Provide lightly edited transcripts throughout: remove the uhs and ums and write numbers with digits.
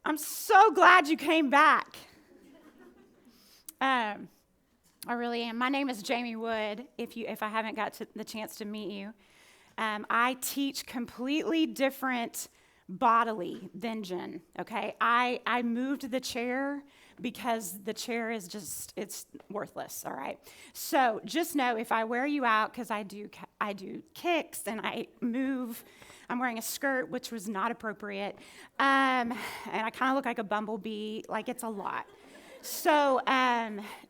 I'm so glad you came back. I really am. My name is Jamie Wood, if I haven't got the chance to meet you. I teach completely different bodily than Jen, okay? I moved the chair because the chair is it's worthless, all right? So just know if I wear you out, because I do kicks and I move, I'm wearing a skirt, which was not appropriate, and I kind of look like a bumblebee, like it's a lot. So,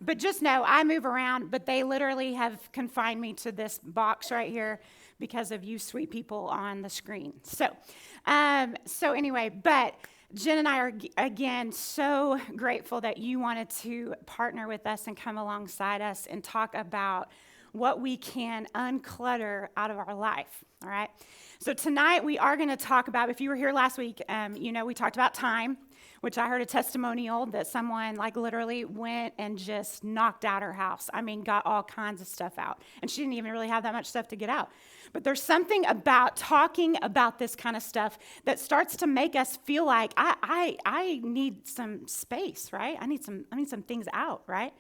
but just know I move around, but they literally have confined me to this box right here because of you sweet people on the screen. So anyway, but Jen and I are, again, so grateful that you wanted to partner with us and come alongside us and talk about what we can unclutter out of our life, all right? So tonight we are going to talk about, if you were here last week, we talked about time, which I heard a testimonial that someone like literally went and just knocked out her house. I mean, got all kinds of stuff out. And she didn't even really have that much stuff to get out. But there's something about talking about this kind of stuff that starts to make us feel like I need some space, right? I need some things out, right?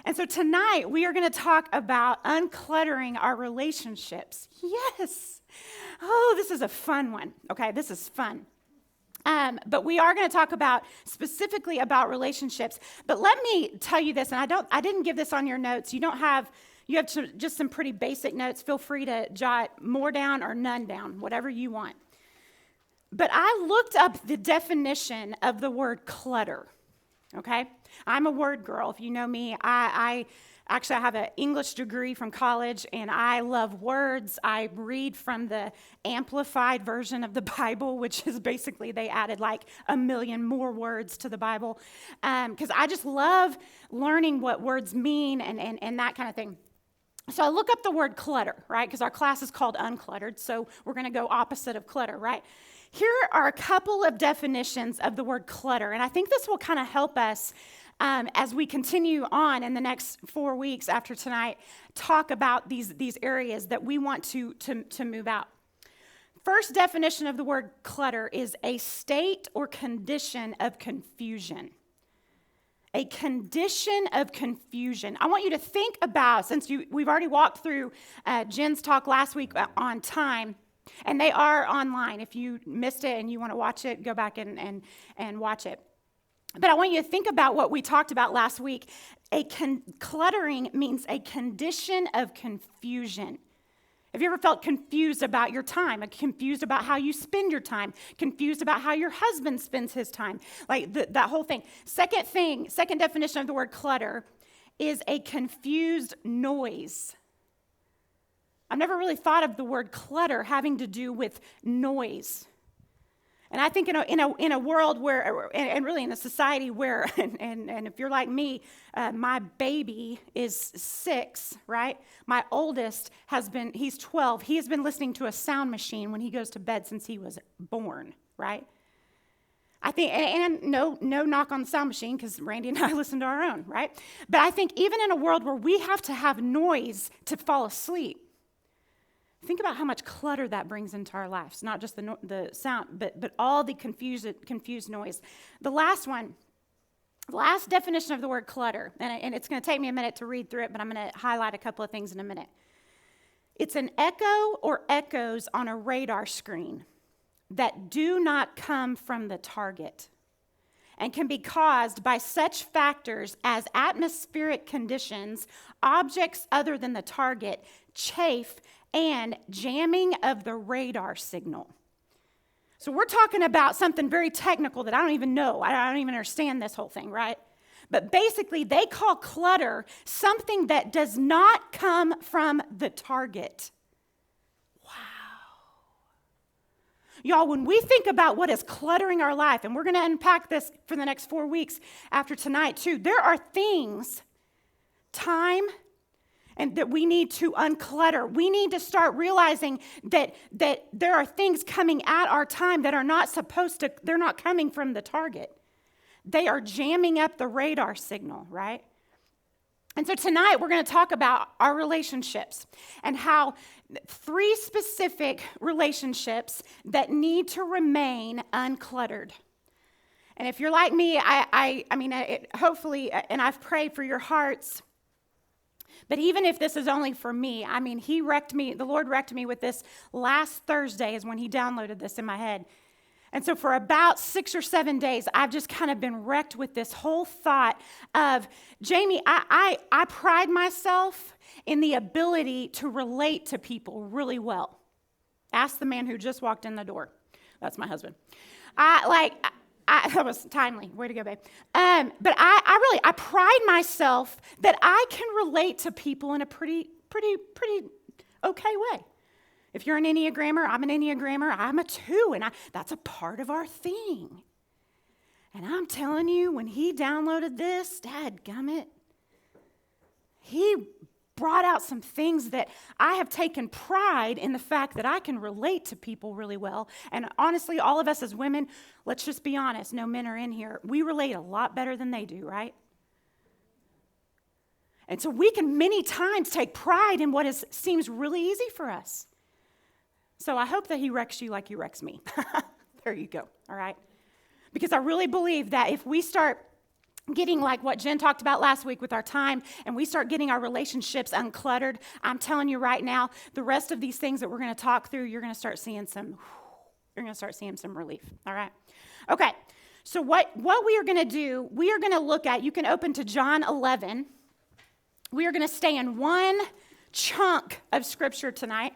And so tonight we are going to talk about uncluttering our relationships. Yes. Oh, this is a fun one. Okay, this is fun. But we are going to talk about specifically about relationships. But let me tell you this, and I didn't give this on your notes. You have just some pretty basic notes. Feel free to jot more down or none down, whatever you want. But I looked up the definition of the word clutter. Okay, I'm a word girl. If you know me, I have an English degree from college, and I love words. I read from the amplified version of the Bible, which is basically they added like 1 million more words to the Bible, because I just love learning what words mean and that kind of thing. So I look up the word clutter, right? Because our class is called Uncluttered, so we're going to go opposite of clutter, right? Here are a couple of definitions of the word clutter, and I think this will kind of help us as we continue on in the next 4 weeks after tonight, talk about these areas that we want to move out. First definition of the word clutter is a state or condition of confusion. A condition of confusion. I want you to think about, since we've already walked through Jen's talk last week on time, and they are online. If you missed it and you want to watch it, go back and watch it. But I want you to think about what we talked about last week. Cluttering means a condition of confusion. Have you ever felt confused about your time? Confused about how you spend your time? Confused about how your husband spends his time? Like that whole thing. Second definition of the word clutter is a confused noise. I've never really thought of the word clutter having to do with noise. And I think in a world where, and really in a society where, and if you're like me, my baby is 6, right? My oldest he's 12. He has been listening to a sound machine when he goes to bed since he was born, right? I think, and no knock on the sound machine, because Randy and I listen to our own, right? But I think even in a world where we have to have noise to fall asleep, think about how much clutter that brings into our lives, not just the sound, but all the confused noise. The last definition of the word clutter, and it's going to take me a minute to read through it, but I'm going to highlight a couple of things in a minute. It's an echo or echoes on a radar screen that do not come from the target and can be caused by such factors as atmospheric conditions, objects other than the target, chafe, and jamming of the radar signal. So we're talking about something very technical that I don't even know. I don't even understand this whole thing, right? But basically, they call clutter something that does not come from the target. Wow. Y'all, when we think about what is cluttering our life, and we're going to unpack this for the next 4 weeks after tonight too, there are things, time, and that we need to unclutter. We need to start realizing that there are things coming at our time that are not they're not coming from the target. They are jamming up the radar signal, right? And so tonight we're going to talk about our relationships and how 3 specific relationships that need to remain uncluttered. And if you're like me, hopefully, and I've prayed for your hearts. But even if this is only for me, the Lord wrecked me with this last Thursday is when he downloaded this in my head. And so for about 6 or 7 days, I've just kind of been wrecked with this whole thought of, Jamie, I pride myself in the ability to relate to people really well. Ask the man who just walked in the door. That's my husband. That was timely. Way to go, babe. But I pride myself that I can relate to people in a pretty okay way. If you're an Enneagrammer, I'm an Enneagrammer. I'm a 2, and that's a part of our thing. And I'm telling you, when he downloaded this, dadgummit, he brought out some things that I have taken pride in the fact that I can relate to people really well. And honestly, all of us as women, let's just be honest, no men are in here, we relate a lot better than they do, right? And so we can many times take pride in what seems really easy for us. So I hope that he wrecks you like he wrecks me. There you go, all right? Because I really believe that if we start getting like what Jen talked about last week with our time, and we start getting our relationships uncluttered, I'm telling you right now, the rest of these things that we're going to talk through, you're going to start seeing some relief, all right? Okay, so what we are going to do, we are going to look at, you can open to John 11. We are going to stay in one chunk of scripture tonight.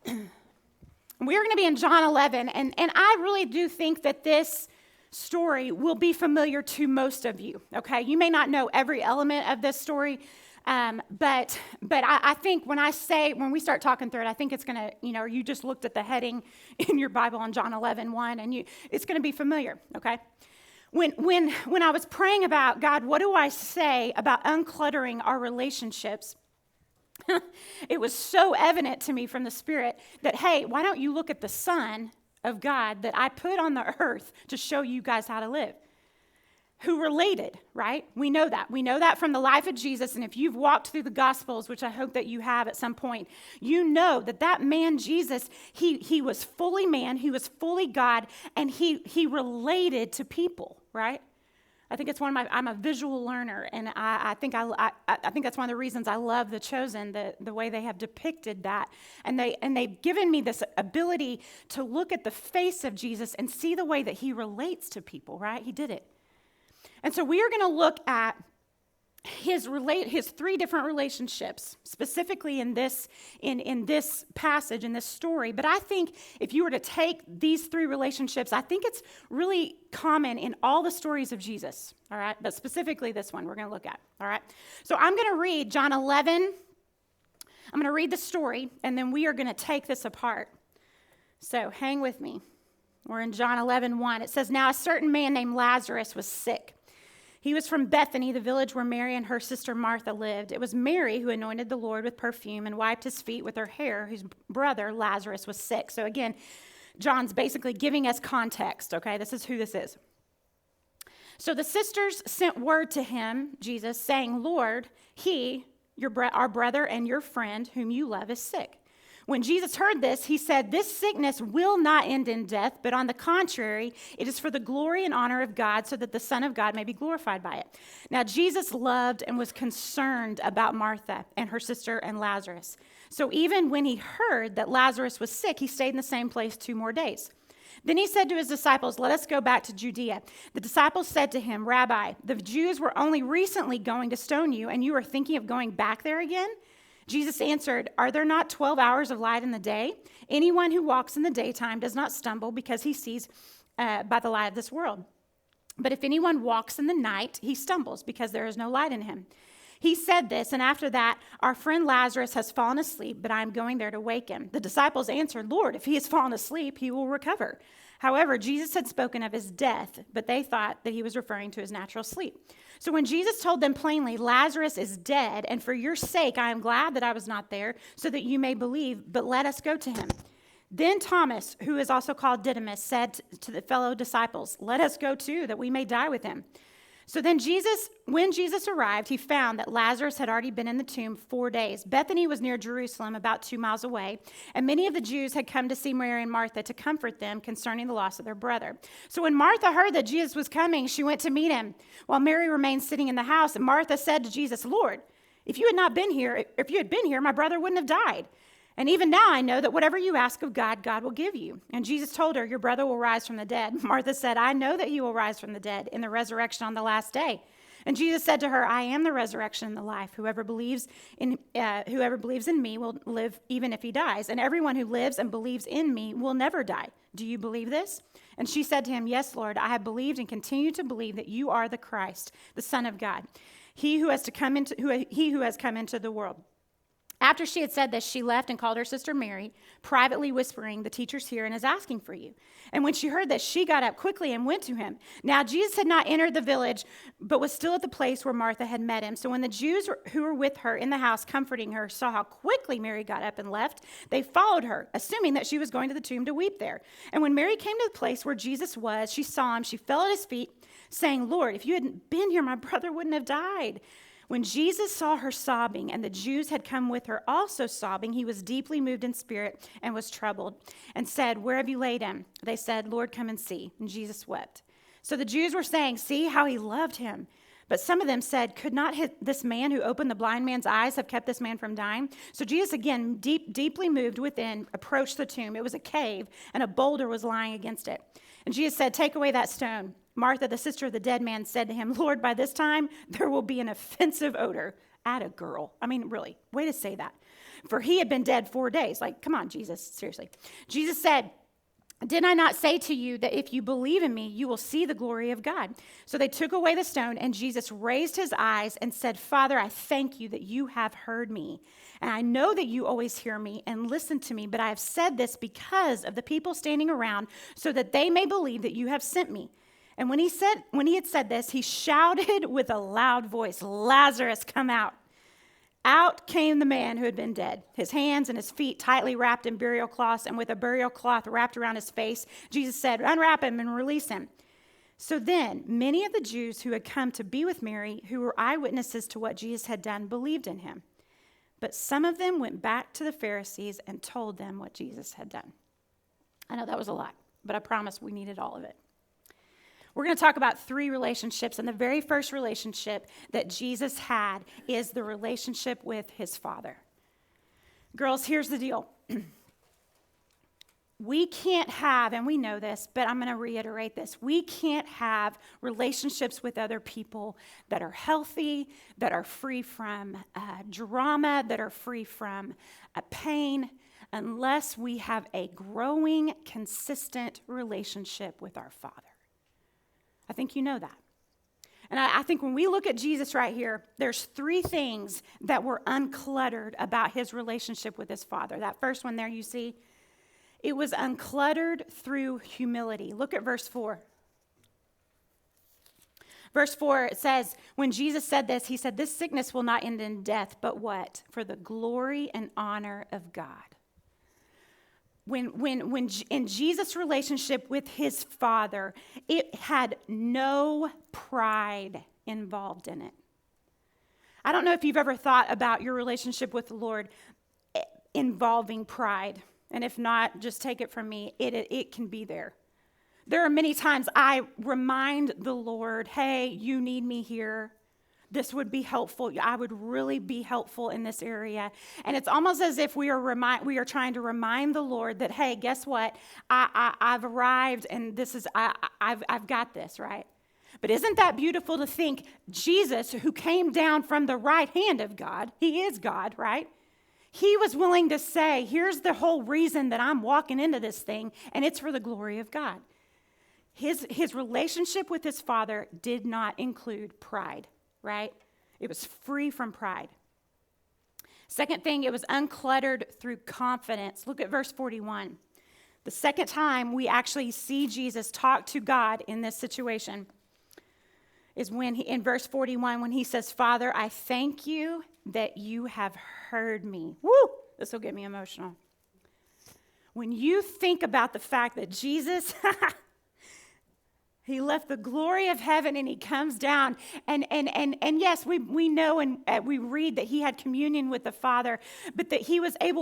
We're going to be in John 11, and I really do think that this story will be familiar to most of you, okay? You may not know every element of this story, but I think when we start talking through it, I think it's going to, you just looked at the heading in your Bible on John 11:1, and it's going to be familiar, okay? When I was praying about, God, what do I say about uncluttering our relationships? It was so evident to me from the Spirit that, hey, why don't you look at the Son of God that I put on the earth to show you guys how to live? Who related, right? We know that. We know that from the life of Jesus. And if you've walked through the Gospels, which I hope that you have at some point, you know that man, Jesus, he was fully man, he was fully God, and he related to people, right? I think it's I'm a visual learner, and I think that's one of the reasons I love The Chosen, the way they have depicted that. And they've given me this ability to look at the face of Jesus and see the way that he relates to people, right? He did it. And so we are going to look at his 3 different relationships, specifically in this passage, in this story. But I think if you were to take these 3 relationships, I think it's really common in all the stories of Jesus, all right? But specifically this one we're going to look at, all right? So I'm going to read John 11. I'm going to read the story, and then we are going to take this apart. So hang with me. We're in John 11:1. It says, "Now a certain man named Lazarus was sick. He was from Bethany, the village where Mary and her sister Martha lived. It was Mary who anointed the Lord with perfume and wiped his feet with her hair, whose brother Lazarus was sick." So again, John's basically giving us context, okay? This is who this is. "So the sisters sent word to him," Jesus, saying, "Lord, our brother and your friend whom you love is sick." When Jesus heard this, he said, "This sickness will not end in death, but on the contrary, it is for the glory and honor of God, so that the Son of God may be glorified by it." Now, Jesus loved and was concerned about Martha and her sister and Lazarus. So even when he heard that Lazarus was sick, he stayed in the same place 2 more days. Then he said to his disciples, "Let us go back to Judea." The disciples said to him, "Rabbi, the Jews were only recently going to stone you, and you are thinking of going back there again?" Jesus answered, "Are there not 12 hours of light in the day? Anyone who walks in the daytime does not stumble because he sees by the light of this world. But if anyone walks in the night, he stumbles because there is no light in him." He said this, and after that, "Our friend Lazarus has fallen asleep, but I am going there to wake him." The disciples answered, "Lord, if he has fallen asleep, he will recover." However, Jesus had spoken of his death, but they thought that he was referring to his natural sleep. So when Jesus told them plainly, "Lazarus is dead, and for your sake I am glad that I was not there, so that you may believe, but let us go to him." Then Thomas, who is also called Didymus, said to the fellow disciples, "Let us go too, that we may die with him." So then when Jesus arrived, he found that Lazarus had already been in the tomb 4 days. Bethany was near Jerusalem, about 2 miles away, and many of the Jews had come to see Mary and Martha to comfort them concerning the loss of their brother. So when Martha heard that Jesus was coming, she went to meet him, while Mary remained sitting in the house. And Martha said to Jesus, "Lord, if you had been here, my brother wouldn't have died. And even now I know that whatever you ask of God, God will give you." And Jesus told her, "Your brother will rise from the dead." Martha said, "I know that he will rise from the dead in the resurrection on the last day." And Jesus said to her, "I am the resurrection and the life. Whoever believes in me will live even if he dies. And everyone who lives and believes in me will never die. Do you believe this?" And she said to him, "Yes, Lord, I have believed and continue to believe that you are the Christ, the Son of God, he who has come into the world." After she had said this, she left and called her sister Mary, privately whispering, "The teacher's here and is asking for you." And when she heard this, she got up quickly and went to him. Now Jesus had not entered the village, but was still at the place where Martha had met him. So when the Jews who were with her in the house comforting her saw how quickly Mary got up and left, they followed her, assuming that she was going to the tomb to weep there. And when Mary came to the place where Jesus was, she saw him, she fell at his feet, saying, "Lord, if you hadn't been here, my brother wouldn't have died." When Jesus saw her sobbing, and the Jews had come with her also sobbing, he was deeply moved in spirit and was troubled, and said, "Where have you laid him?" They said, "Lord, come and see." And Jesus wept. So the Jews were saying, "See how he loved him." But some of them said, "Could not this man who opened the blind man's eyes have kept this man from dying?" So Jesus, again, deeply moved within, approached the tomb. It was a cave, and a boulder was lying against it. And Jesus said, "Take away that stone." Martha, the sister of the dead man, said to him, "Lord, by this time there will be an offensive odor." Atta girl. I mean, really, way to say that. For he had been dead 4 days. Like, come on, Jesus, seriously. Jesus said, "Did I not say to you that if you believe in me, you will see the glory of God?" So they took away the stone, and Jesus raised his eyes and said, "Father, I thank you that you have heard me. And I know that you always hear me and listen to me, but I have said this because of the people standing around, so that they may believe that you have sent me." And when he had said this, he shouted with a loud voice, "Lazarus, come out." Out came the man who had been dead, his hands and his feet tightly wrapped in burial cloths, and with a burial cloth wrapped around his face. Jesus said, "Unwrap him and release him." So then many of the Jews who had come to be with Mary, who were eyewitnesses to what Jesus had done, believed in him. But some of them went back to the Pharisees and told them what Jesus had done. I know that was a lot, but I promise we needed all of it. We're going to talk about 3 relationships, and the very first relationship that Jesus had is the relationship with his Father. Girls, here's the deal. We can't have, and we know this, but I'm going to reiterate this. We can't have relationships with other people that are healthy, that are free from drama, that are free from pain, unless we have a growing, consistent relationship with our Father. I think you know that. And I think when we look at Jesus right here, there's 3 things that were uncluttered about his relationship with his Father. That first one there you see, it was uncluttered through humility. Look at verse 4. Verse 4, it says, when Jesus said this, he said, "This sickness will not end in death, but what? For the glory and honor of God." When in Jesus' relationship with his Father, it had no pride involved in it. I don't know if you've ever thought about your relationship with the Lord involving pride. And if not, just take it from me, it can be there. There are many times I remind the Lord, "Hey, you need me here. This would be helpful. I would really be helpful in this area." And it's almost as if we are trying to remind the Lord that, "Hey, guess what? I've arrived, and I've got this," right? But isn't that beautiful to think Jesus, who came down from the right hand of God, he is God, right? He was willing to say, "Here's the whole reason that I'm walking into this thing, and it's for the glory of God." His relationship with his Father did not include pride. Right? It was free from pride. Second thing, it was uncluttered through confidence. Look at verse 41. The second time we actually see Jesus talk to God in this situation is when in verse 41, when he says, "Father, I thank you that you have heard me." Woo! This will get me emotional. When you think about the fact that Jesus, He left the glory of heaven and he comes down. And yes, we know and we read that he had communion with the Father, but that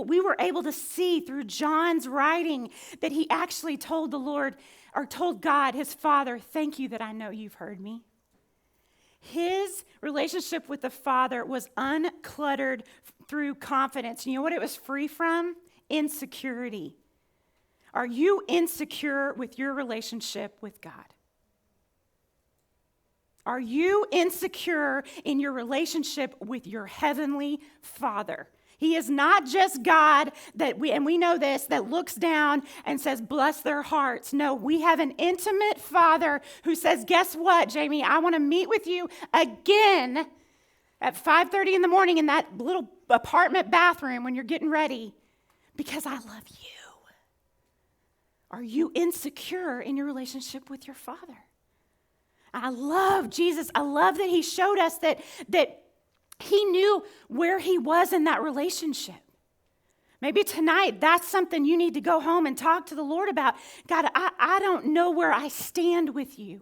we were able to see through John's writing that he actually told the Lord, or told God, his Father, thank you that I know you've heard me. His relationship with the Father was uncluttered through confidence. You know what it was free from? Insecurity. Are you insecure with your relationship with God? Are you insecure in your relationship with your heavenly Father? He is not just God and we know this, that looks down and says, bless their hearts. No, we have an intimate Father who says, guess what, Jamie? I want to meet with you again at 5:30 in the morning in that little apartment bathroom when you're getting ready because I love you. Are you insecure in your relationship with your Father? I love Jesus. I love that he showed us that he knew where he was in that relationship. Maybe tonight, that's something you need to go home and talk to the Lord about. God, I don't know where I stand with you.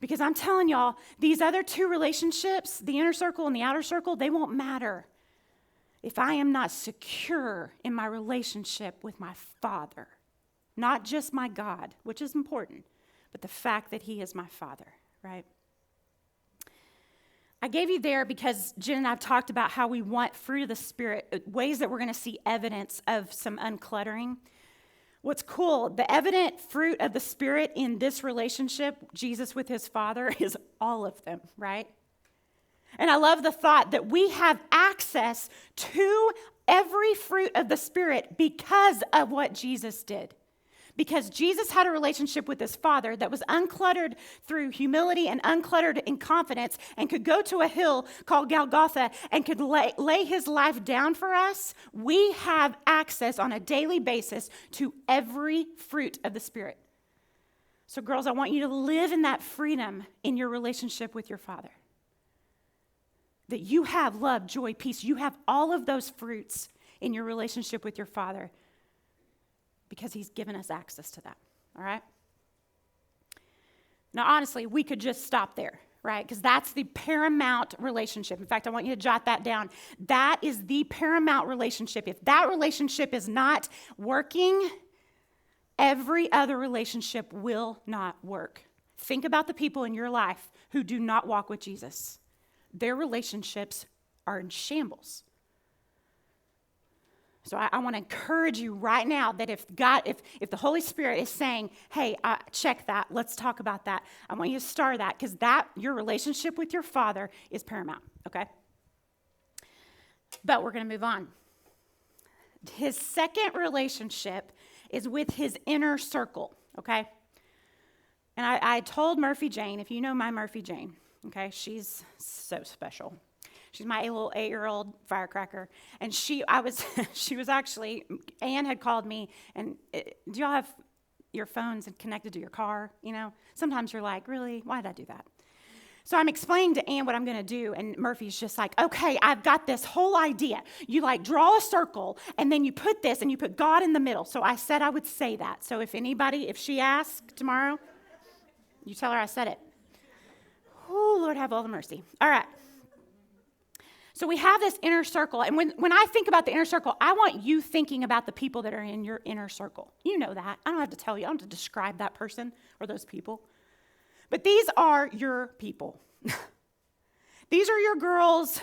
Because I'm telling y'all, these other two relationships, the inner circle and the outer circle, they won't matter if I am not secure in my relationship with my Father. Not just my God, which is important, but the fact that he is my Father, right? I gave you there because Jen and I have talked about how we want fruit of the Spirit, ways that we're going to see evidence of some uncluttering. What's cool, the evident fruit of the Spirit in this relationship, Jesus with his Father, is all of them, right? And I love the thought that we have access to every fruit of the Spirit because of what Jesus did. Because Jesus had a relationship with his Father that was uncluttered through humility and uncluttered in confidence and could go to a hill called Golgotha and could lay his life down for us. We have access on a daily basis to every fruit of the Spirit. So girls, I want you to live in that freedom in your relationship with your Father. That you have love, joy, peace. You have all of those fruits in your relationship with your Father. Because he's given us access to that, all right? Now, honestly, we could just stop there, right? Because that's the paramount relationship. In fact, I want you to jot that down. That is the paramount relationship. If that relationship is not working, every other relationship will not work. Think about the people in your life who do not walk with Jesus. Their relationships are in shambles. So I want to encourage you right now that if the Holy Spirit is saying, hey, check that, let's talk about that, I want you to start that because your relationship with your Father is paramount, okay? But we're going to move on. His second relationship is with his inner circle, okay? And I told Murphy Jane, if you know my Murphy Jane, okay, she's so special. She's my little 8-year-old firecracker. And she was actually, Ann had called me, and do y'all have your phones connected to your car? You know, sometimes you're like, really? Why did I do that? So I'm explaining to Ann what I'm going to do, and Murphy's just like, okay, I've got this whole idea. You like draw a circle, and then you put this, and you put God in the middle. So I said I would say that. So if she asks tomorrow, you tell her I said it. Oh, Lord, have all the mercy. All right. So we have this inner circle, and when I think about the inner circle, I want you thinking about the people that are in your inner circle. You know that. I don't have to tell you. I don't have to describe that person or those people. But these are your people. These are your girls,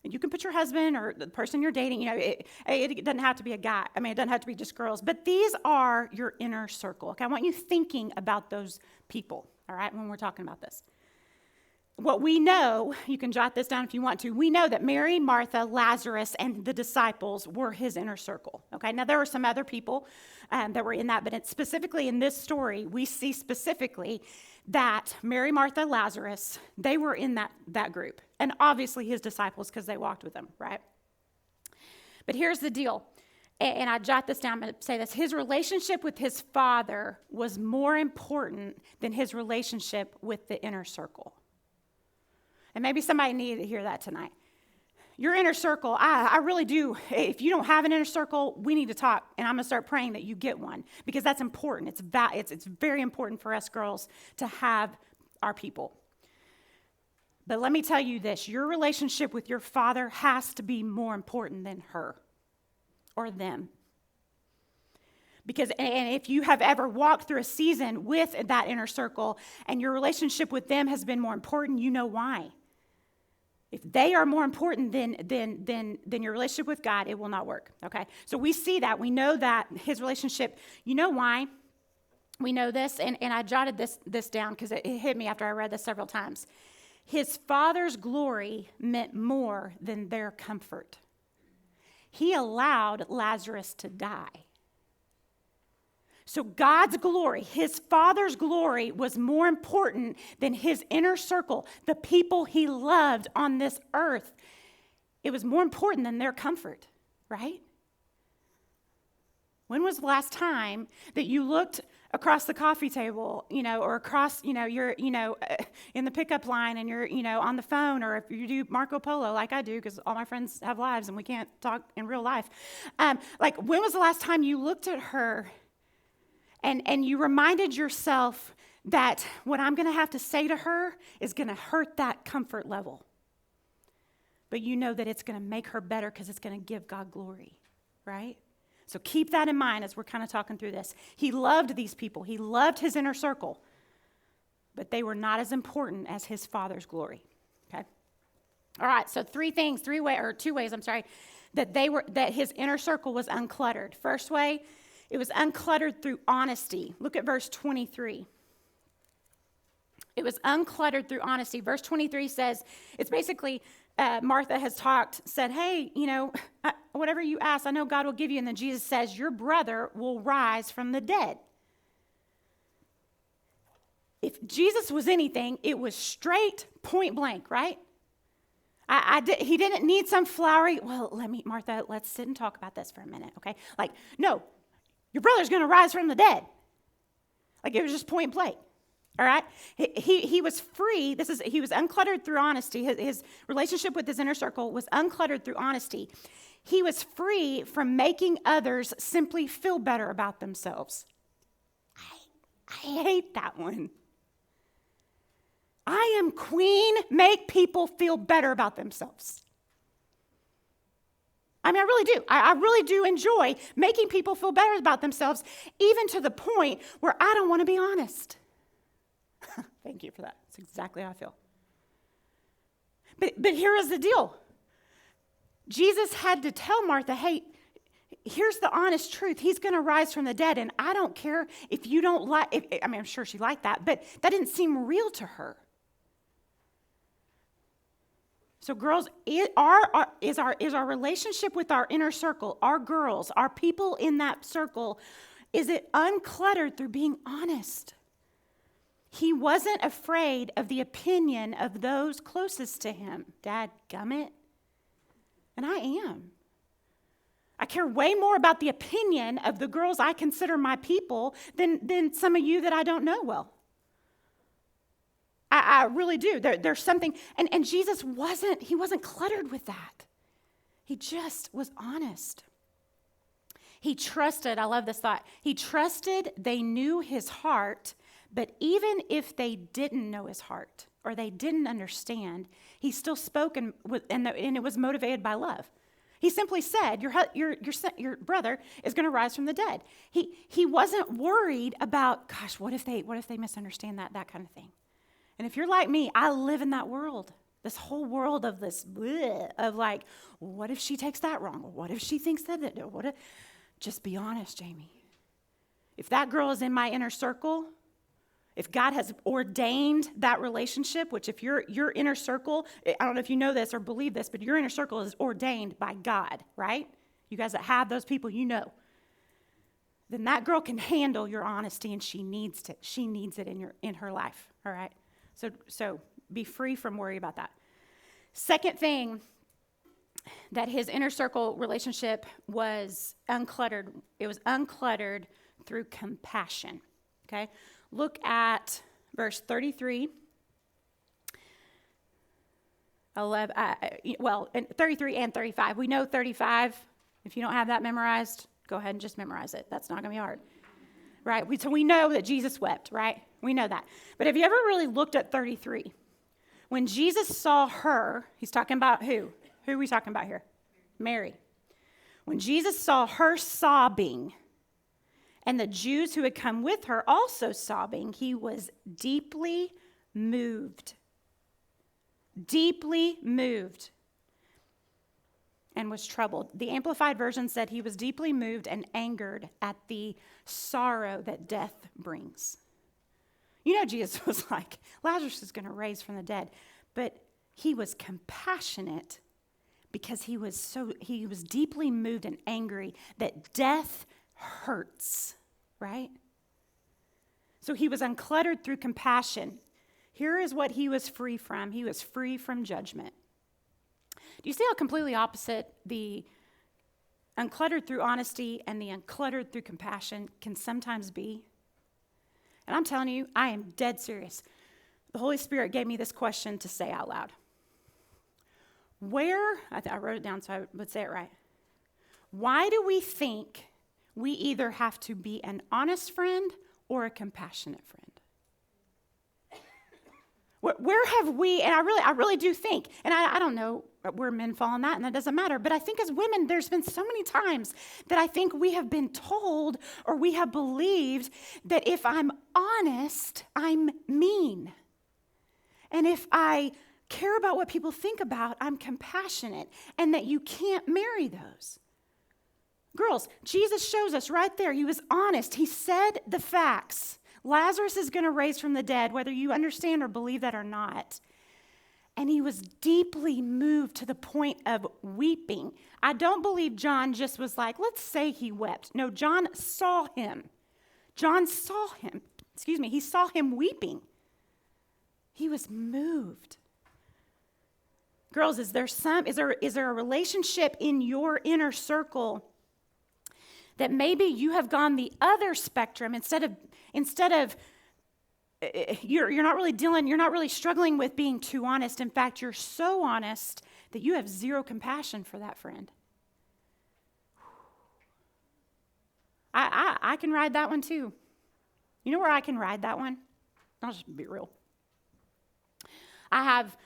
and you can put your husband or the person you're dating. You know, it doesn't have to be a guy. I mean, it doesn't have to be just girls. But these are your inner circle. Okay, I want you thinking about those people, all right, when we're talking about this. What we know, you can jot this down if you want to, we know that Mary, Martha, Lazarus, and the disciples were his inner circle, okay? Now, there were some other people that were in that, but specifically in this story, we see specifically that Mary, Martha, Lazarus, they were in that group. And obviously his disciples because they walked with him, right? But here's the deal, and I jot this down, I'm going to say this. His relationship with his Father was more important than his relationship with the inner circle. And maybe somebody needed to hear that tonight. your inner circle, I really do. If you don't have an inner circle, we need to talk, and I'm going to start praying that you get one, because that's important. It's very important for us girls to have our people. But let me tell you this, your relationship with your father has to be more important than her or them. Because, and if you have ever walked through a season with that inner circle and your relationship with them has been more important, you know why. If they are more important than your relationship with God, it will not work, okay? So we see that. We know that his relationship, you know why? We know this, and I jotted this down because it hit me after I read this several times. His father's glory meant more than their comfort. He allowed Lazarus to die. So God's glory, his father's glory, was more important than his inner circle, the people he loved on this earth. It was more important than their comfort, right? When was the last time that you looked across the coffee table, or across, you're, in the pickup line and you're, on the phone, or if you do Marco Polo like I do, because all my friends have lives and we can't talk in real life. When was the last time you looked at her and you reminded yourself that what I'm going to have to say to her is going to hurt that comfort level? But you know that it's going to make her better because it's going to give God glory, right? So keep that in mind as we're kind of talking through this. He loved these people. He loved his inner circle, but they were not as important as his father's glory, okay? All right, so two ways, that his inner circle was uncluttered. First way, it was uncluttered through honesty. Look at verse 23. It was uncluttered through honesty. Verse 23 says, it's basically, Martha has said, hey, whatever you ask, I know God will give you. And then Jesus says, your brother will rise from the dead. If Jesus was anything, it was straight, point blank, right? He didn't need some flowery, Martha, let's sit and talk about this for a minute, okay? No, your brother's going to rise from the dead. It was just point blank. All right? He was free. He was uncluttered through honesty. His relationship with his inner circle was uncluttered through honesty. He was free from making others simply feel better about themselves. I hate that one. I am queen, make people feel better about themselves. I really do. I really do enjoy making people feel better about themselves, even to the point where I don't want to be honest. Thank you for that. That's exactly how I feel. But here is the deal. Jesus had to tell Martha, hey, here's the honest truth. He's going to rise from the dead, and I don't care if you don't like, I'm sure she liked that, but that didn't seem real to her. So girls, is our relationship with our inner circle, our girls, our people in that circle, is it uncluttered through being honest? He wasn't afraid of the opinion of those closest to him. Dadgummit. And I am. I care way more about the opinion of the girls I consider my people than some of you that I don't know well. I really do. There's something, and Jesus wasn't cluttered with that. He just was honest. He trusted, I love this thought, he trusted they knew his heart, but even if they didn't know his heart or they didn't understand, he still spoke and it was motivated by love. He simply said, your brother is going to rise from the dead. He wasn't worried about, gosh, what if they misunderstand that kind of thing. And if you're like me, I live in that world, this whole world of this, what if she takes that wrong? What if she thinks that? Just be honest, Jamie. If that girl is in my inner circle, if God has ordained that relationship, which if your inner circle, I don't know if you know this or believe this, but your inner circle is ordained by God, right? You guys that have those people, then that girl can handle your honesty, and she needs it in her life, all right? So be free from worry about that. Second thing that his inner circle relationship was uncluttered. It was uncluttered through compassion, okay? Look at verse 33. 11, and 33 and 35. We know 35. If you don't have that memorized, go ahead and just memorize it. That's not going to be hard, right? So we know that Jesus wept, right? We know that. But have you ever really looked at 33? When Jesus saw her, he's talking about who? Who are we talking about here? Mary. When Jesus saw her sobbing, and the Jews who had come with her also sobbing, he was deeply moved. Deeply moved. And was troubled. The Amplified Version said he was deeply moved and angered at the sorrow that death brings. You know, Jesus was like, Lazarus is going to raise from the dead. But he was compassionate because he was deeply moved and angry that death hurts, right? So he was uncluttered through compassion. Here is what he was free from. He was free from judgment. Do you see how completely opposite the uncluttered through honesty and the uncluttered through compassion can sometimes be? And I'm telling you, I am dead serious. The Holy Spirit gave me this question to say out loud. I wrote it down so I would say it right. Why do we think we either have to be an honest friend or a compassionate friend? Where have we, and I really do think, and I don't know where men fall on that, and that doesn't matter, but I think as women, there's been so many times that I think we have been told or we have believed that if I'm honest, I'm mean. And if I care about what people think about, I'm compassionate, and that you can't marry those. Girls, Jesus shows us right there. He was honest. He said the facts. Lazarus is going to raise from the dead, whether you understand or believe that or not. And he was deeply moved to the point of weeping. I don't believe John just was like, let's say he wept. No, John saw him. He saw him weeping. He was moved. Girls, is there a relationship in your inner circle that maybe you have gone the other spectrum instead of you're not really struggling with being too honest. In fact, you're so honest that you have zero compassion for that friend. I can ride that one too. You know where I can ride that one? I'll just be real. I have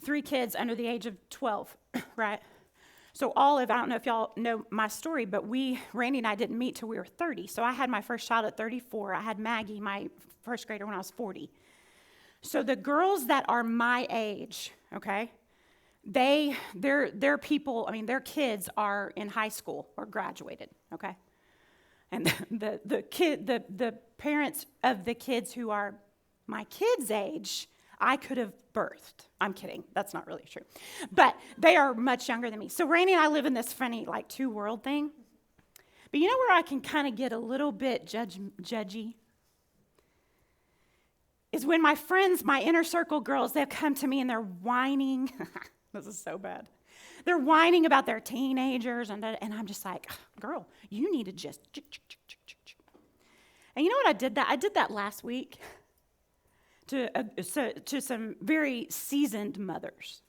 3 kids under the age of 12, right? So I don't know if y'all know my story, but Randy and I didn't meet till we were 30. So I had my first child at 34. I had Maggie, my first grader, when I was 40. So the girls that are my age, okay, their kids are in high school or graduated, okay? And the parents of the kids who are my kids' age, I could have birthed. I'm kidding. That's not really true. But they are much younger than me. So Randy and I live in this funny, like, two-world thing. But you know where I can kind of get a little bit judgy? Is when my friends, my inner circle girls, they've come to me and they're whining. This is so bad. They're whining about their teenagers, and I'm just like, girl, you need to just... And you know what I did that? I did that last week. To some very seasoned mothers.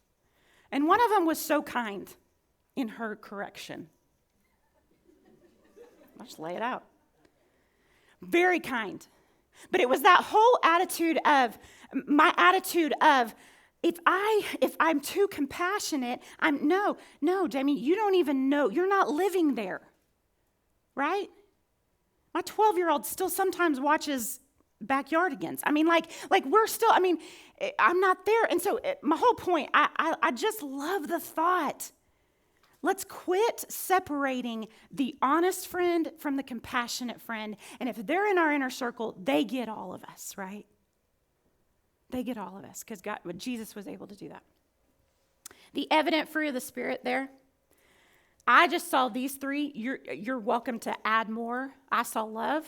And one of them was so kind in her correction. I'll just lay it out. Very kind. But it was that whole attitude of, if I'm too compassionate, no, Jamie, you don't even know. You're not living there, right? My 12-year-old still sometimes watches Backyardigans. I'm not there. And so my whole point, I just love the thought. Let's quit separating the honest friend from the compassionate friend. And if they're in our inner circle, they get all of us, right? They get all of us because Jesus was able to do that. The evident fruit of the Spirit there. I just saw these 3. You're welcome to add more. I saw love,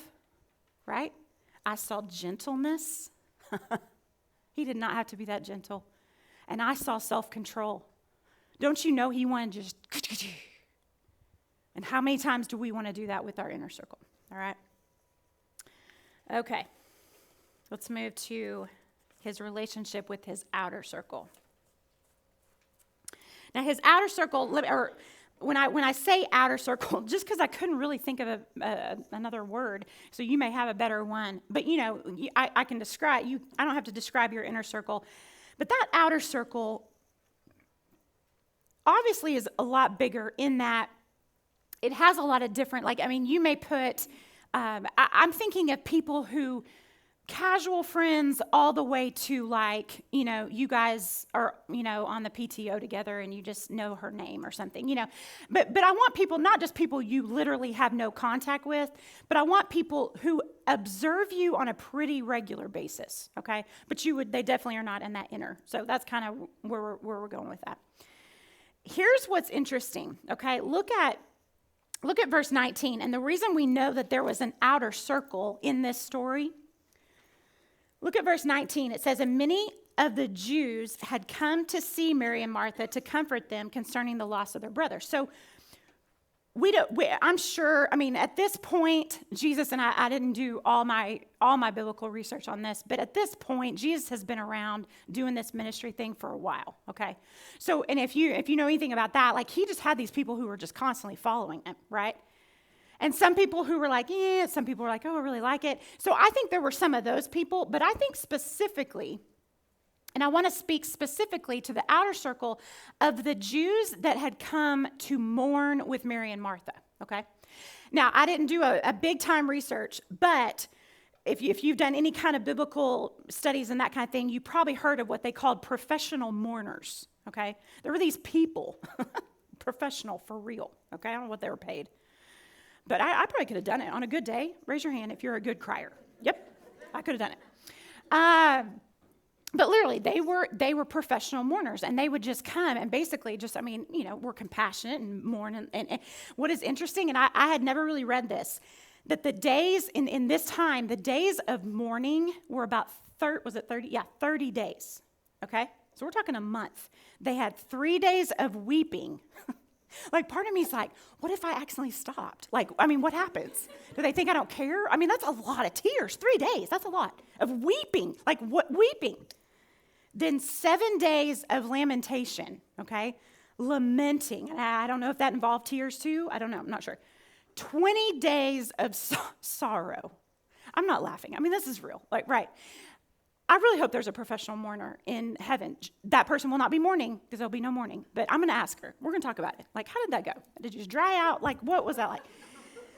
right? I saw gentleness. He did not have to be that gentle. And I saw self-control. Don't you know he wanted to just... And how many times do we want to do that with our inner circle? All right? Okay. Let's move to his relationship with his outer circle. Now, his outer circle, or when I say outer circle, just because I couldn't really think of another word, so you may have a better one. But, I can describe you. I don't have to describe your inner circle. But that outer circle obviously is a lot bigger in that it has a lot of different, you may put, I'm thinking of people who, casual friends all the way to you guys are, on the PTO together and you just know her name or something, But I want people, not just people you literally have no contact with, but I want people who observe you on a pretty regular basis, okay? But they definitely are not in that inner. So that's kind of where we're going with that. Here's what's interesting, okay? Look at verse 19. And the reason we know that there was an outer circle in this story, look at verse 19. It says, and many of the Jews had come to see Mary and Martha to comfort them concerning the loss of their brother. So I'm sure, at this point, Jesus, and I didn't do all my biblical research on this, but at this point, Jesus has been around doing this ministry thing for a while, okay? So, and if you know anything about that, he just had these people who were just constantly following him, right? And some people who were like, yeah, some people were like, oh, I really like it. So I think there were some of those people, but I think specifically, and I want to speak specifically to the outer circle of the Jews that had come to mourn with Mary and Martha, okay? Now, I didn't do a big time research, but if you've done any kind of biblical studies and that kind of thing, you probably heard of what they called professional mourners, okay? There were these people, professional for real, okay? I don't know what they were paid. But I probably could have done it on a good day. Raise your hand if you're a good crier. Yep, I could have done it. But literally, they were professional mourners, and they would just come and basically just, were compassionate and mourn. And what is interesting, and I had never really read this, that the days in this time, the days of mourning were about 30? Yeah, 30 days. Okay, so we're talking a month. They had 3 days of weeping. Part of me is like, what if I accidentally stopped? What happens? Do they think I don't care? That's a lot of tears. 3 days, that's a lot of weeping. What weeping? Then 7 days of lamentation, okay? Lamenting. I don't know if that involved tears too. I don't know. I'm not sure. 20 days of sorrow. I'm not laughing. This is real. Right. I really hope there's a professional mourner in heaven. That person will not be mourning because there'll be no mourning. But I'm going to ask her. We're going to talk about it. How did that go? Did you just dry out? What was that like?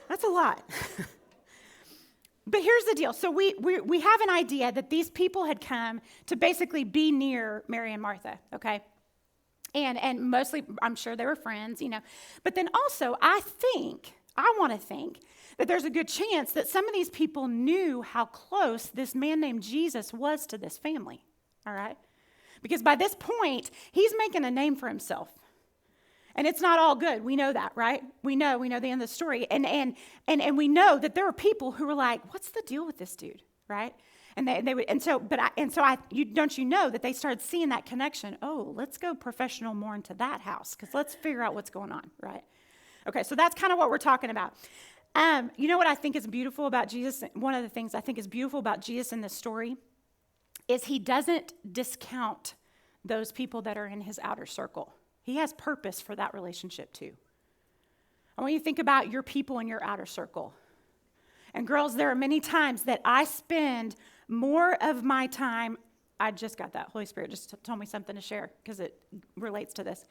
That's a lot. But here's the deal. So we have an idea that these people had come to basically be near Mary and Martha, okay? And mostly, I'm sure they were friends, But then also, I want to think that there's a good chance that some of these people knew how close this man named Jesus was to this family, all right? Because by this point, he's making a name for himself. And it's not all good. We know that, right? We know the end of the story. And we know that there are people who were like, what's the deal with this dude, right? And they would, don't you know that they started seeing that connection? Oh, let's go professional mourn to that house because let's figure out what's going on, right? Okay, so that's kind of what we're talking about. You know what I think is beautiful about Jesus? One of the things I think is beautiful about Jesus in this story is he doesn't discount those people that are in his outer circle. He has purpose for that relationship too. I want you to think about your people in your outer circle. And girls, there are many times that I spend more of my time, I just got that. Holy Spirit just told me something to share because it relates to this.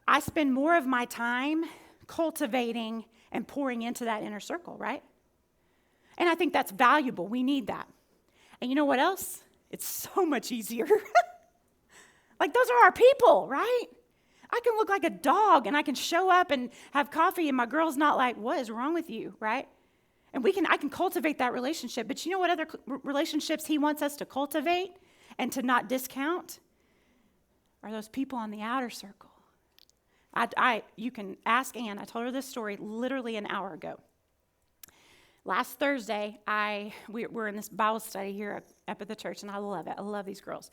I spend more of my time cultivating and pouring into that inner circle, right? And I think that's valuable. We need that. And you know what else? It's so much easier. Those are our people, right? I can look like a dog and I can show up and have coffee and my girl's not like, what is wrong with you, right? And I can cultivate that relationship. But you know what other relationships he wants us to cultivate and to not discount? Are those people on the outer circle. You can ask Ann. I told her this story literally an hour ago. Last Thursday, we're in this Bible study here up at the church, and I love it. I love these girls.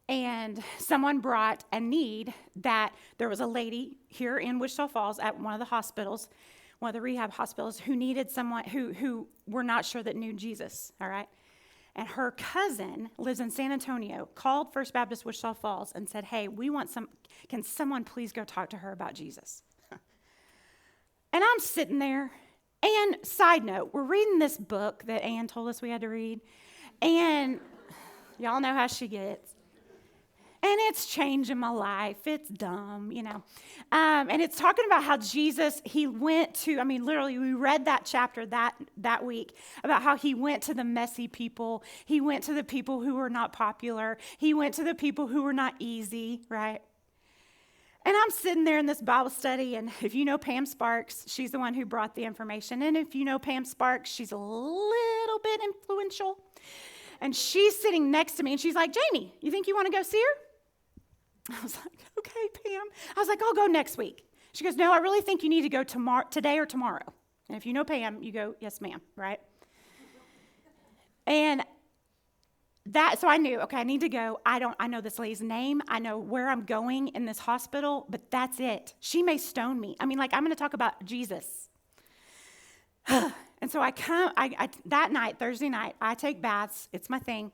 And someone brought a need that there was a lady here in Wichita Falls at one of the hospitals, one of the rehab hospitals, who needed someone who were not sure that knew Jesus, all right? And her cousin lives in San Antonio, called First Baptist Wichita Falls and said, hey, can someone please go talk to her about Jesus? And I'm sitting there. And side note, we're reading this book that Ann told us we had to read. And y'all know how she gets. And it's changing my life. It's dumb, And it's talking about how Jesus, he went to, literally, we read that chapter that week about how he went to the messy people. He went to the people who were not popular. He went to the people who were not easy, right? And I'm sitting there in this Bible study, and if you know Pam Sparks, she's the one who brought the information. And if you know Pam Sparks, she's a little bit influential. And she's sitting next to me, and she's like, Jamie, you think you want to go see her? I was like, okay, Pam. I was like, I'll go next week. She goes, no, I really think you need to go today or tomorrow. And if you know Pam, you go, yes, ma'am, right? And so I knew, okay, I need to go. I know this lady's name. I know where I'm going in this hospital, but that's it. She may stone me. I'm going to talk about Jesus. And so I come, that night, Thursday night, I take baths. It's my thing.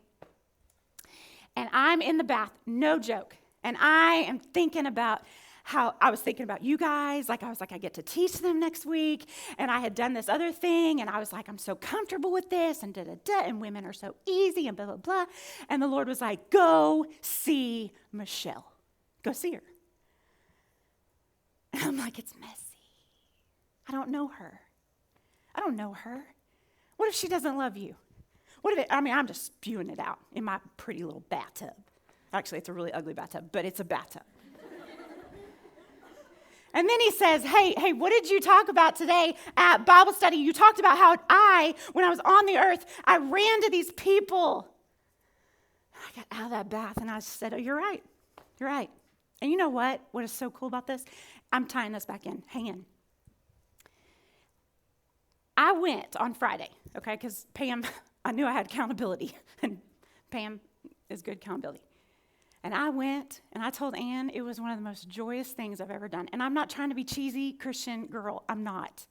And I'm in the bath, no joke. And I am thinking about how I was thinking about you guys. I get to teach them next week. And I had done this other thing. And I was like, I'm so comfortable with this. And da-da-da. And women are so easy and blah, blah, blah. And the Lord was like, go see Michelle. Go see her. And I'm like, it's messy. I don't know her. What if she doesn't love you? I'm just spewing it out in my pretty little bathtub. Actually, it's a really ugly bathtub, but it's a bathtub. And then he says, hey, what did you talk about today at Bible study? You talked about how when I was on the earth, I ran to these people. I got out of that bath and I said, oh, you're right. And you know what? What is so cool about this? I'm tying this back in. Hang in. I went on Friday, okay, because Pam, I knew I had accountability, and Pam is good accountability. And I went, and I told Ann it was one of the most joyous things I've ever done. And I'm not trying to be cheesy Christian girl. I'm not.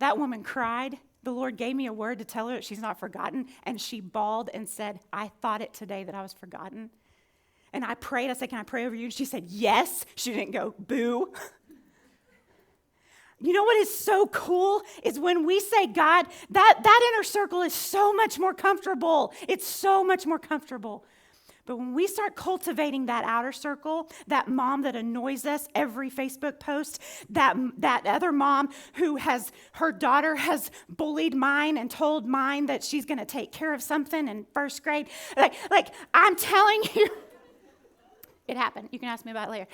That woman cried. The Lord gave me a word to tell her that she's not forgotten, and she bawled and said, I thought it today that I was forgotten. And I prayed. I said, can I pray over you? And she said, yes. She didn't go, boo. You know what is so cool is when we say God, that inner circle is so much more comfortable. It's so much more comfortable. But when we start cultivating that outer circle, that mom that annoys us every Facebook post, that other mom who her daughter has bullied mine and told mine that she's going to take care of something in first grade, like I'm telling you, it happened. You can ask me about it later.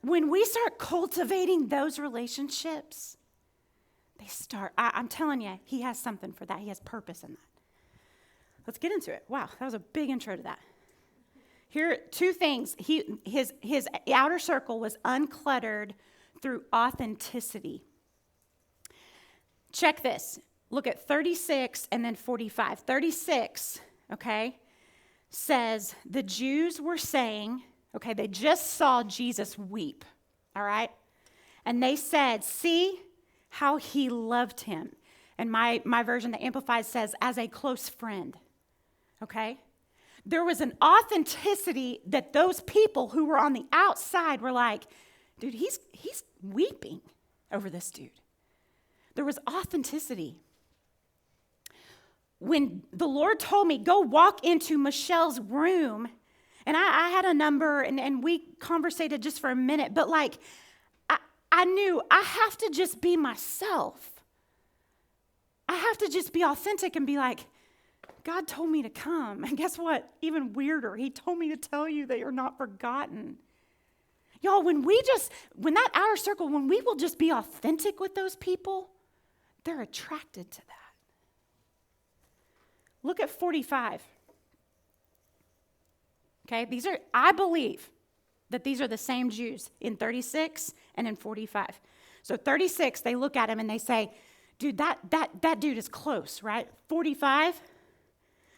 When we start cultivating those relationships, I'm telling you, he has something for that. He has purpose in that. Let's get into it. Wow, that was a big intro to that. Here, two things. His outer circle was uncluttered through authenticity. Check this. Look at 36 and then 45. 36, okay, says the Jews were saying, okay, they just saw Jesus weep, all right? And they said, see how he loved him. And my version, the Amplified, says, as a close friend, okay? There was an authenticity that those people who were on the outside were like, dude, he's weeping over this dude. There was authenticity. When the Lord told me, go walk into Michelle's room, and I had a number, and we conversated just for a minute, but I knew I have to just be myself. I have to just be authentic and be like, God told me to come. And guess what? Even weirder, he told me to tell you that you're not forgotten. Y'all, when that outer circle, when we will just be authentic with those people, they're attracted to that. Look at 45. Okay, I believe that these are the same Jews in 36 and in 45. So 36, they look at him and they say, dude, that dude is close, right? 45.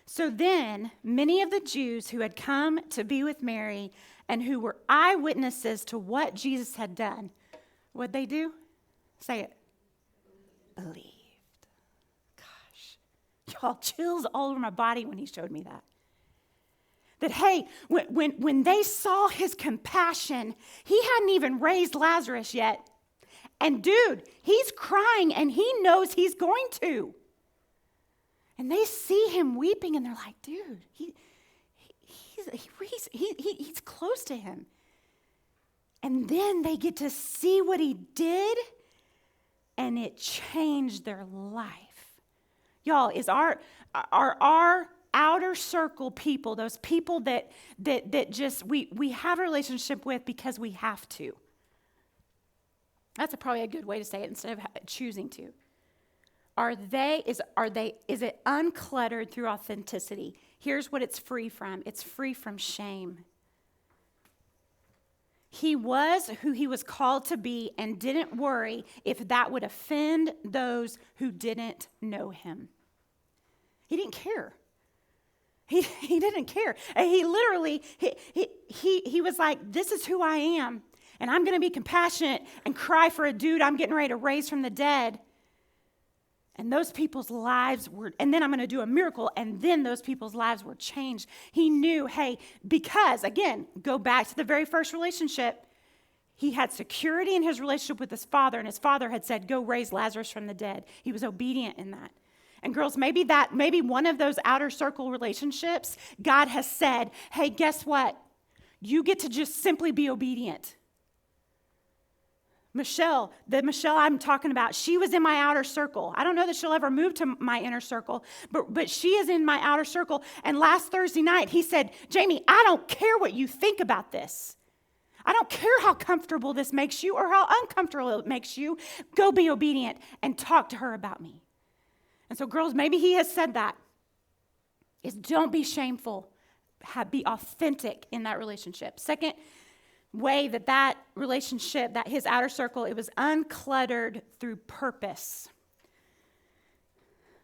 So then many of the Jews who had come to be with Mary and who were eyewitnesses to what Jesus had done, what'd they do? Say it. Believed. Gosh. y'all, chills all over my body when he showed me that. That, hey, when they saw his compassion, he hadn't even raised Lazarus yet. And dude, he's crying and he knows he's going to. And they see him weeping and they're like, dude, he's close to him. And then they get to see what he did and it changed their life. Y'all, is our outer circle people, those people that just we have a relationship with because we have to. That's probably a good way to say it instead of choosing to. Is it uncluttered through authenticity? Here's what it's free from. It's free from shame. He was who he was called to be and didn't worry if that would offend those who didn't know him. He didn't care. He didn't care. And he literally, he was like, this is who I am. And I'm going to be compassionate and cry for a dude I'm getting ready to raise from the dead. And those people's lives were, and then I'm going to do a miracle, and then those people's lives were changed. He knew, hey, because, again, go back to the very first relationship, he had security in his relationship with his father, and his father had said, go raise Lazarus from the dead. He was obedient in that. And girls, maybe one of those outer circle relationships, God has said, hey, guess what? You get to just simply be obedient. Michelle, the Michelle I'm talking about, she was in my outer circle. I don't know that she'll ever move to my inner circle, but she is in my outer circle. And last Thursday night, he said, Jamie, I don't care what you think about this. I don't care how comfortable this makes you or how uncomfortable it makes you. Go be obedient and talk to her about me. And so, girls, maybe he has said that. Is don't be shameful. Be authentic in that relationship. Second way that relationship, that his outer circle, it was uncluttered through purpose.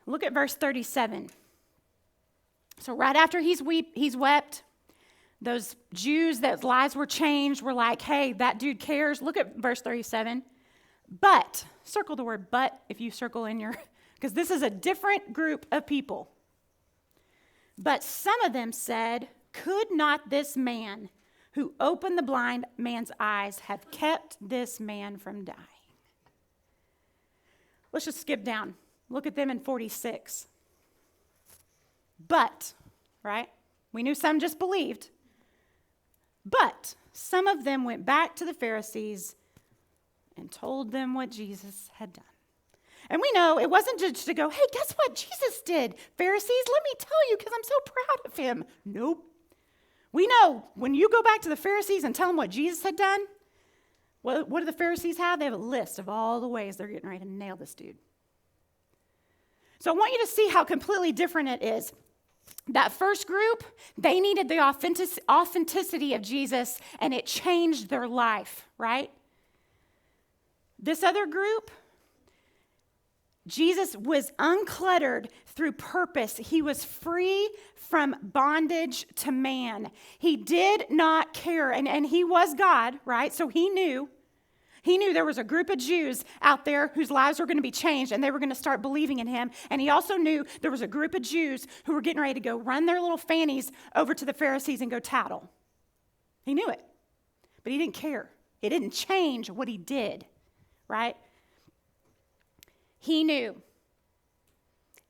Look at verse 37. So right after he's wept, those Jews that lives were changed were like, hey, that dude cares. Look at verse 37. But, circle the word but if you circle in your, because this is a different group of people. But some of them said, could not this man who opened the blind man's eyes have kept this man from dying? Let's just skip down. Look at them in 46. But, right? We knew some just believed. But some of them went back to the Pharisees and told them what Jesus had done. And we know it wasn't just to go, hey, guess what Jesus did? Pharisees, let me tell you because I'm so proud of him. Nope. We know when you go back to the Pharisees and tell them what Jesus had done, what do the Pharisees have? They have a list of all the ways they're getting ready to nail this dude. So I want you to see how completely different it is. That first group, they needed the authenticity of Jesus, and it changed their life, right? This other group, Jesus was uncluttered through purpose. He was free from bondage to man. He did not care, and he was God, right? So he knew there was a group of Jews out there whose lives were going to be changed, and they were going to start believing in him. And he also knew there was a group of Jews who were getting ready to go run their little fannies over to the Pharisees and go tattle. He knew it, but he didn't care. It didn't change what he did, right? He knew,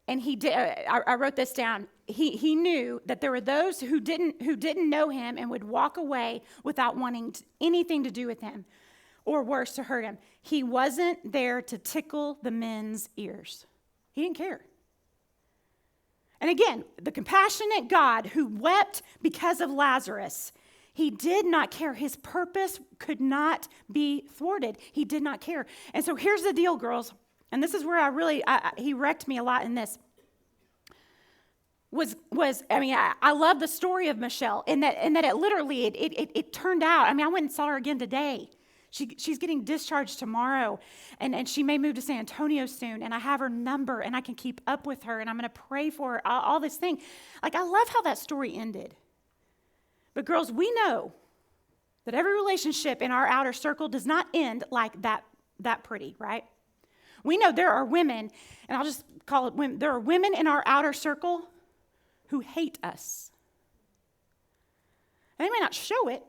and he did. I wrote this down. He knew that there were those who didn't know him and would walk away without wanting anything to do with him, or worse, to hurt him. He wasn't there to tickle the men's ears. He didn't care. And again, the compassionate God who wept because of Lazarus, he did not care. His purpose could not be thwarted. He did not care. And so here's the deal, girls. And this is where he wrecked me a lot in this. I love the story of Michelle in that it literally, it turned out, I went and saw her again today. She's getting discharged tomorrow, and she may move to San Antonio soon, and I have her number, and I can keep up with her, and I'm going to pray for her, all this thing. Like, I love how that story ended. But girls, we know that every relationship in our outer circle does not end like that pretty, right? We know there are women, and I'll just call it women, there are women in our outer circle who hate us. And they may not show it,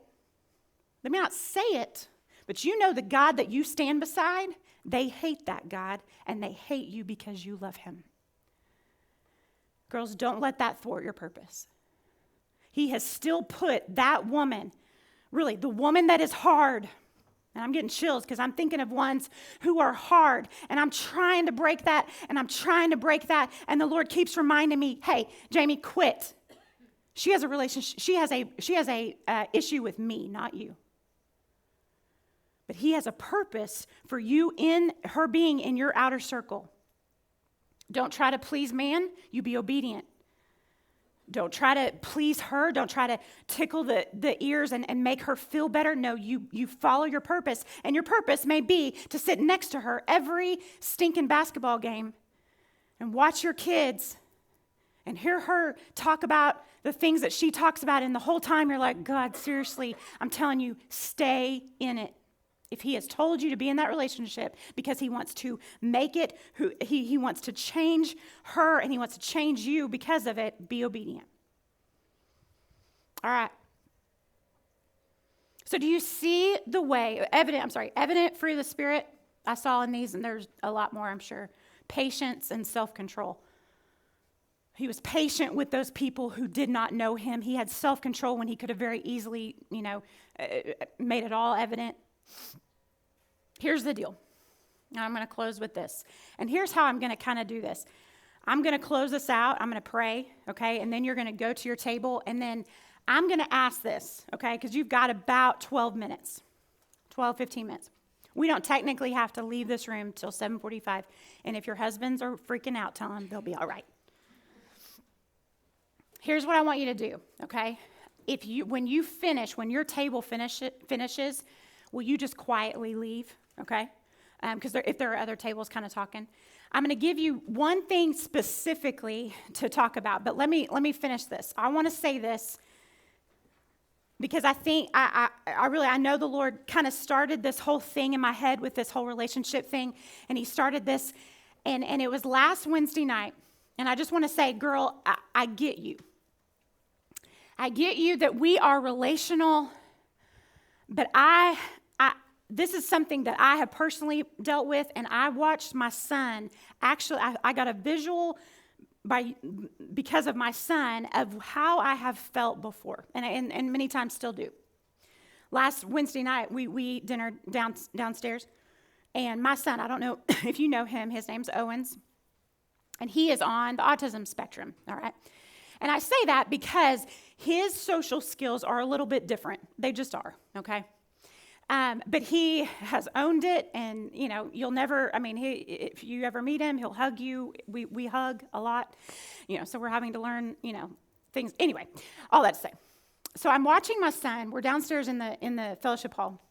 they may not say it, but you know the God that you stand beside, they hate that God, and they hate you because you love him. Girls, don't let that thwart your purpose. He has still put that woman, really, the woman that is hard, and I'm getting chills because I'm thinking of ones who are hard, and I'm trying to break that, and I'm trying to break that, and the Lord keeps reminding me, hey, Jamie, quit. She has a relationship, she has a issue with me, not you. But he has a purpose for you in her being in your outer circle. Don't try to please man, you be obedient. Don't try to please her. Don't try to tickle the ears and make her feel better. No, you follow your purpose. And your purpose may be to sit next to her every stinking basketball game and watch your kids and hear her talk about the things that she talks about. And the whole time you're like, God, seriously, I'm telling you, stay in it. If he has told you to be in that relationship because he wants to make it, he wants to change her and he wants to change you because of it, be obedient. All right. So do you see the way, evident fruit of the Spirit? I saw in these, and there's a lot more, I'm sure. Patience and self-control. He was patient with those people who did not know him. He had self-control when he could have very easily, made it all evident. Here's the deal. Now I'm going to close with this. And here's how I'm going to kind of do this. I'm going to close this out. I'm going to pray, okay? And then you're going to go to your table. And then I'm going to ask this, okay? Because you've got about 12 minutes, 15 minutes. We don't technically have to leave this room till 7:45. And if your husbands are freaking out, tell them they'll be all right. Here's what I want you to do, okay? When your table finishes, will you just quietly leave, okay? Because if there are other tables kind of talking. I'm going to give you one thing specifically to talk about, but let me finish this. I want to say this because I think I know the Lord kind of started this whole thing in my head with this whole relationship thing, and he started this, and it was last Wednesday night, and I just want to say, girl, I get you. I get you that we are relational, but this is something that I have personally dealt with, and I watched my son, actually, I got a visual because of my son of how I have felt before, and many times still do. Last Wednesday night, we eat dinner downstairs, and my son, I don't know if you know him, his name's Owens, and he is on the autism spectrum, all right? And I say that because his social skills are a little bit different. They just are, okay? But he has owned it, and, you'll never, if you ever meet him, he'll hug you. We hug a lot, so we're having to learn, things. Anyway, all that to say. So I'm watching my son. We're downstairs in the fellowship hall,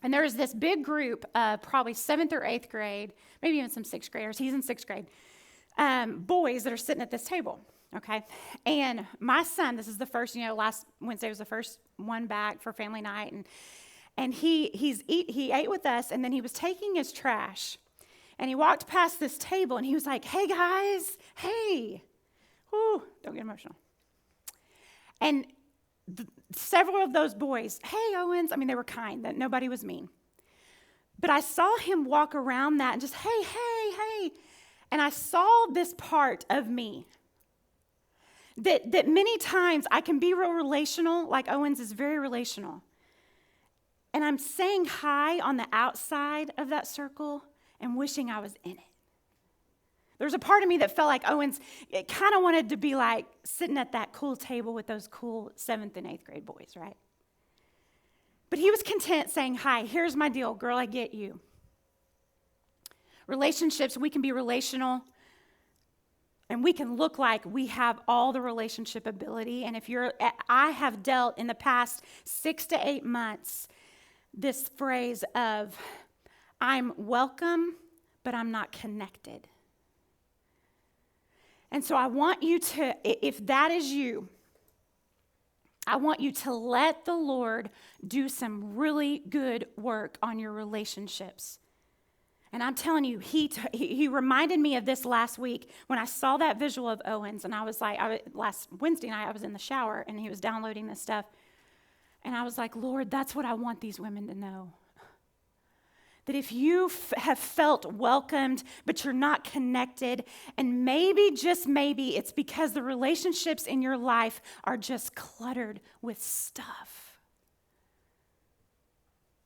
and there's this big group of probably 7th or 8th grade, maybe even some 6th graders. He's in 6th grade, boys that are sitting at this table. Okay, and my son, this is the first, last Wednesday was the first one back for family night, and he ate with us, and then he was taking his trash, and he walked past this table, and he was like, hey guys, hey, whoo, don't get emotional. And several of those boys, hey Owens, they were kind, that nobody was mean. But I saw him walk around that and just, hey, and I saw this part of me. That many times I can be real relational, like Owens is very relational. And I'm saying hi on the outside of that circle and wishing I was in it. There's a part of me that felt like Owens kind of wanted to be like sitting at that cool table with those cool 7th and 8th grade boys, right? But he was content saying, hi, here's my deal, girl, I get you. Relationships, we can be relational. And we can look like we have all the relationship ability. And I have dealt in the past 6 to 8 months this phrase of, I'm welcome, but I'm not connected. And so I want you to, if that is you, I want you to let the Lord do some really good work on your relationships. And I'm telling you, he reminded me of this last week when I saw that visual of Owen's, and I was like, last Wednesday night I was in the shower, and he was downloading this stuff, and I was like, Lord, that's what I want these women to know. That if you have felt welcomed, but you're not connected, and maybe, just maybe, it's because the relationships in your life are just cluttered with stuff.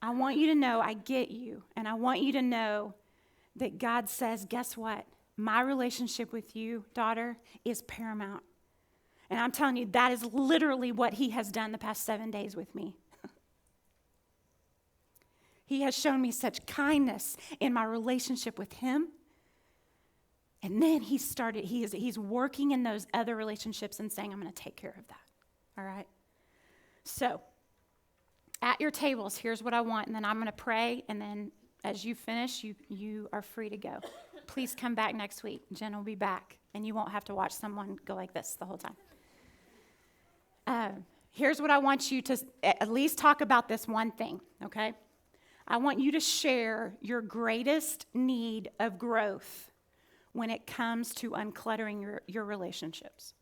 I want you to know I get you, and I want you to know that God says, guess what? My relationship with you, daughter, is paramount. And I'm telling you, that is literally what he has done the past 7 days with me. He has shown me such kindness in my relationship with him. And then he's working in those other relationships and saying, I'm going to take care of that. All right? So, at your tables, here's what I want, and then I'm going to pray, and then as you finish, you are free to go. Please come back next week. Jen will be back, and you won't have to watch someone go like this the whole time. Here's what I want you to at least talk about this one thing, okay? I want you to share your greatest need of growth when it comes to uncluttering your relationships.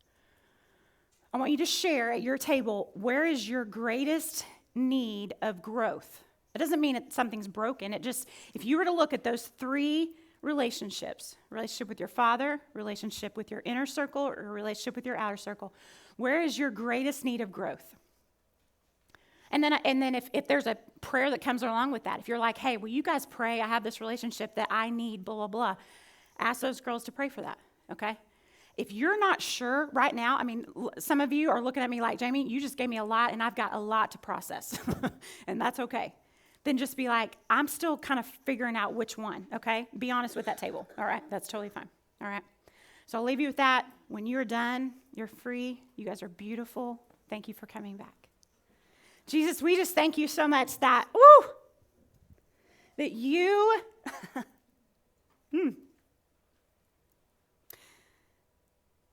I want you to share at your table, where is your greatest need of growth? It doesn't mean that something's broken. It just, if you were to look at those 3 relationships, relationship with your father, relationship with your inner circle, or relationship with your outer circle, where is your greatest need of growth? And then if there's a prayer that comes along with that, if you're like, hey, will you guys pray? I have this relationship that I need, blah, blah, blah. Ask those girls to pray for that, okay? If you're not sure right now, I mean, some of you are looking at me like, Jamie, you just gave me a lot, and I've got a lot to process, and that's okay. Then just be like, I'm still kind of figuring out which one, okay? Be honest with that table, all right? That's totally fine, all right? So I'll leave you with that. When you're done, you're free. You guys are beautiful. Thank you for coming back. Jesus, we just thank you so much that you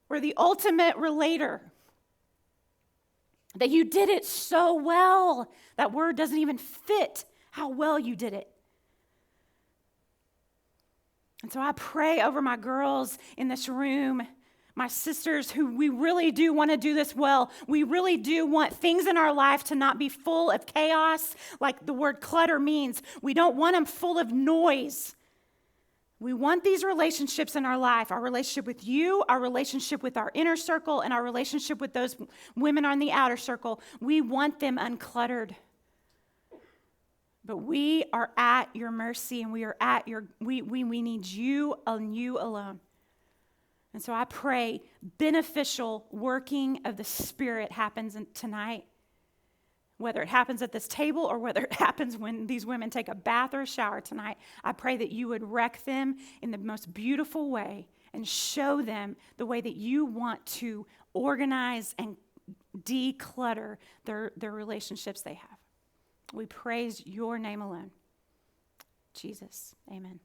were the ultimate relator, that you did it so well. That word doesn't even fit how well you did it. And so I pray over my girls in this room, my sisters who we really do want to do this well. We really do want things in our life to not be full of chaos, like the word clutter means. We don't want them full of noise. We want these relationships in our life, our relationship with you, our relationship with our inner circle, and our relationship with those women on the outer circle. We want them uncluttered. But we are at your mercy, and we need you and you alone. And so I pray beneficial working of the Spirit happens tonight, whether it happens at this table or whether it happens when these women take a bath or a shower tonight. I pray that you would wreck them in the most beautiful way and show them the way that you want to organize and declutter their relationships they have. We praise your name alone. Jesus, amen.